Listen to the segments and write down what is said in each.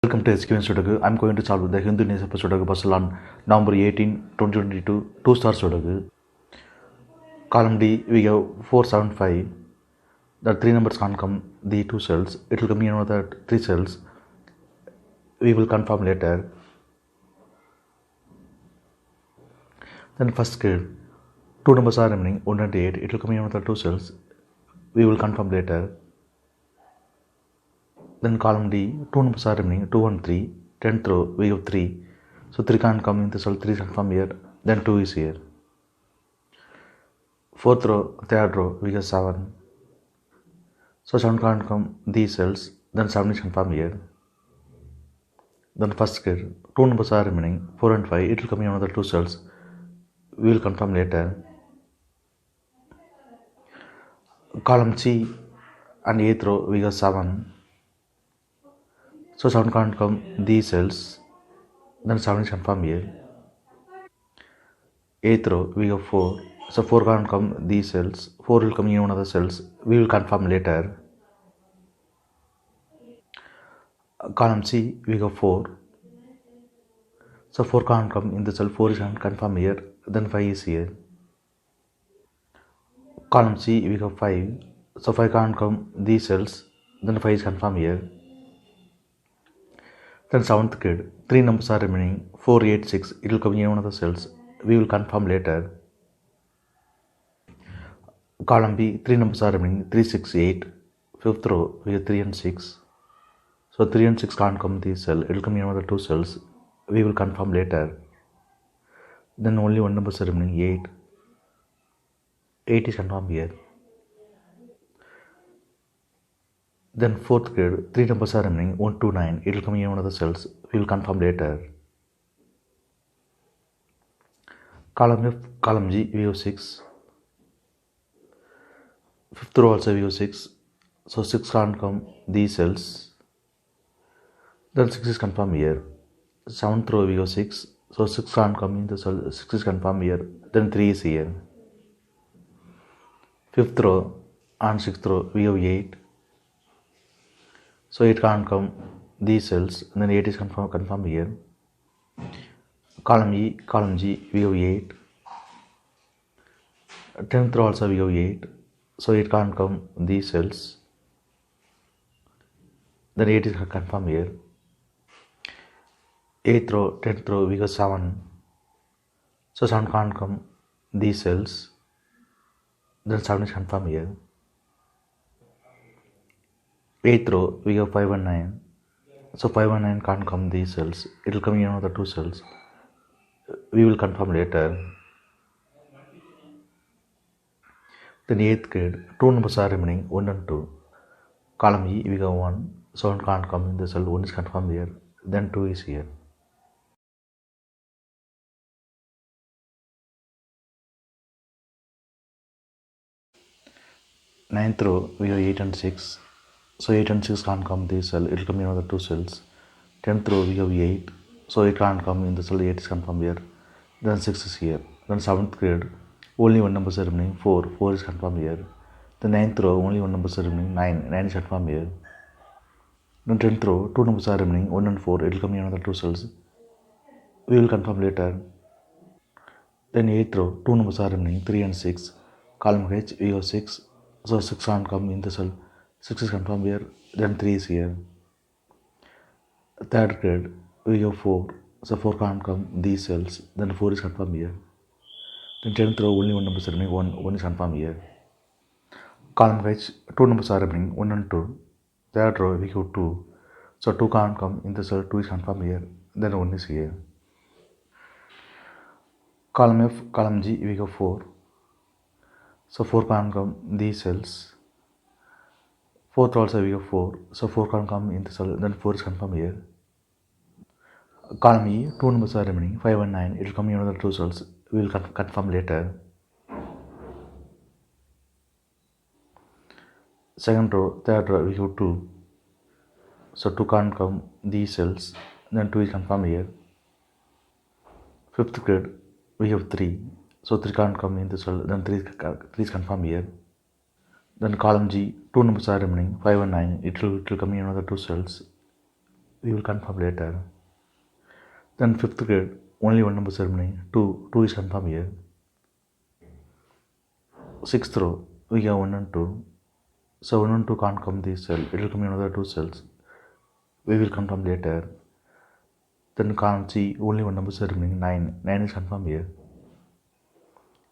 Welcome to SkVm Sudoku. I'm going to solve the Hindu newspaper Sudoku puzzle on November 18, 2022, 2-star Sudoku. Column D, we have 475. The three numbers can't come the two cells. It will come in another three cells. We will confirm later. Then first kid, two numbers are remaining 1 and 8. It will come in another two cells. We will confirm later. Then column D, two numbers are remaining 2 and 3. 10th row, we have 3. So 3 can't come in the cell, 3 is confirmed here. Then 2 is here. 4th row, 3rd row, we have 7. So 7 can't come these cells, then 7 is confirmed here. Then first kid, two numbers are remaining 4 and 5. It will come in another two cells. We will confirm later. Column C and 8th row, we have 7. So 7 can't come these cells, then 7 is confirmed here. 8th row, we have 4. So 4 can't come these cells, 4 will come in one of the cells, we will confirm later. Column C, we have 4. So 4 can't come in the cell, 4 is confirmed here, then 5 is here. Column C, we have 5. So 5 can't come these cells, then 5 is confirmed here. Then 7th kid, 3 numbers are remaining 4, 8, 6. It will come in one of the cells. We will confirm later. Column B, 3 numbers are remaining 3, 6, 8. 5th row, we have 3 and 6. So 3 and 6 can't come this cell. It will come in one of the two cells. We will confirm later. Then only one number is remaining 8. 8 is confirmed here. Then 4th kid, 3 numbers are remaining 1, 2, 9. It will come in one of the cells. We will confirm later. Column F, column G, we have 6. 5th row also we have 6. So 6 can't come these cells. Then 6 is confirmed here. 7th row we have 6. So 6 can't come in the cell. 6 is confirmed here. Then 3 is here. 5th row and 6th row we have 8. So 8 can't come these cells. And then 8 is confirmed here. Column E, column G, we have 8. 10th row also we have 8. So 8 can't come these cells. Then 8 is confirmed here. 8th row, 10th row, we have 7. So 7 can't come these cells. Then 7 is confirmed here. 8th row, we have 5 and 9. So 5 and 9 can't come these cells. It will come in another two cells. We will confirm later. Then 8th kid, two numbers are remaining 1 and 2. Column E, we have 1. So 1 can't come in the cell. 1 is confirmed here. Then 2 is here. Ninth row, we have 8 and 6. So 8 and 6 can't come this cell. It will come in another two cells. 10th row, we have 8. So it can't come in the cell. 8 is confirmed here. Then 6 is here. Then 7th grade, only one number is remaining 4. 4 is confirmed here. The 9th row, only one number is remaining 9. 9 is confirmed here. Then 10th row, two numbers are remaining 1 and 4. It will come in another two cells. We will confirm later. Then 8th row, two numbers are remaining 3 and 6. Column H, we have 6. So 6 can't come in the cell. 6 is confirmed here. Then 3 is here. 3rd grade, we have 4. So 4 can't come these cells. Then 4 is confirmed here. Then 10th row, only one number is remaining 1. 1 is confirmed here. Column H, two numbers are remaining 1 and 2. 3rd row, we have 2. So 2 can't come in the cell. 2 is confirmed here. Then 1 is here. Column F, column G, we have 4. So 4 can't come these cells. 4th also we have 4. So 4 can't come in the cell. Then 4 is confirmed here. Column E, two numbers are remaining 5 and 9. It will come in another two cells. We will confirm later. Second row, 3rd row, we have 2. So 2 can't come these cells. Then 2 is confirmed here. 5th grade, we have 3. So 3 can't come in the cell. Then 3 is confirmed here. Then column G, two numbers are remaining 5 and 9. It will come in another two cells. we will confirm later. Then fifth grade, only one number ceremony, 2 is confirmed here. Sixth row, we have 1 and 2. So 1 and 2 can't come this cell, it will come in another 2 cells. We will confirm later. Then column C, only one number remaining, 9. 9 is confirmed here.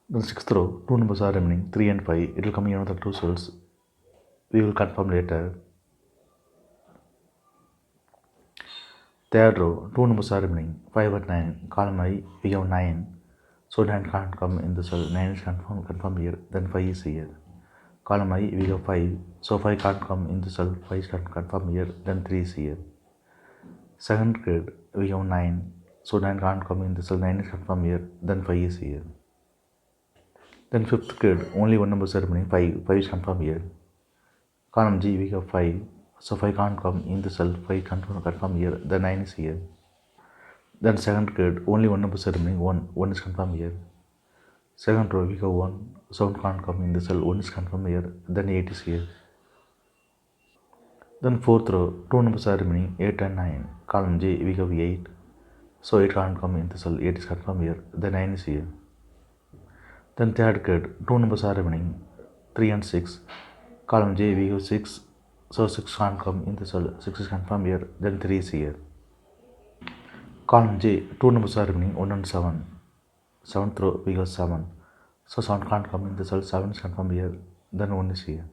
Then sixth row, 2 numbers are remaining, 3 and 5. It will come in another 2 cells. We will confirm later. Third row, 2 numbers are remaining, 5 and 9. Column I, we have 9. So 9 can't come in the cell. 9 is confirmed here. Then 5 is here. Column I, we have 5. So 5 can't come in the cell. 5 is confirmed here. Then 3 is here. Second grade, we have 9. So 9 can't come in the cell. 9 is confirmed here. Then 5 is here. Then fifth grade, only one number remaining, 5. 5 is confirmed here. Column G, we have 5. So 5 can't come in the cell. 5 can't confirm here. Then 9 is here. Then second grade, only one number remaining, 1. 1 is confirmed here. Second row, we have 1. So 1 can't come in the cell. 1 is confirmed here. Then 8 is here. Then fourth row, 2 numbers are remaining, 8 and 9. Column J, we have 8. So 8 can't come in the cell. 8 is confirmed here. Then 9 is here. Then third grade, 2 numbers are remaining, 3 and 6. Column J, we have 6. So 6 can't come in the cell. 6 is confirmed here. Then 3 is here. Column J, 2 numbers are remaining, 1 and 7. Seventh row, we have 7. So 7 can't come in the cell. 7 is confirmed here. Then 1 is here.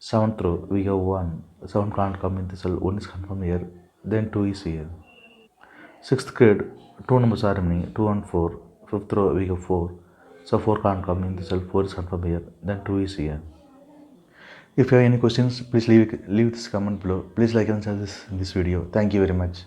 Seventh row, we have 1. 7 can't come in the cell. 1 is confirmed here. Then 2 is here. Sixth grade, 2 numbers are remaining, 2 and 4. Fifth row, we have 4. So 4 can't come in the cell. 4 is confirmed here. Then 2 is here. If you have any questions, please leave this comment below. Please like and share this video. Thank you very much.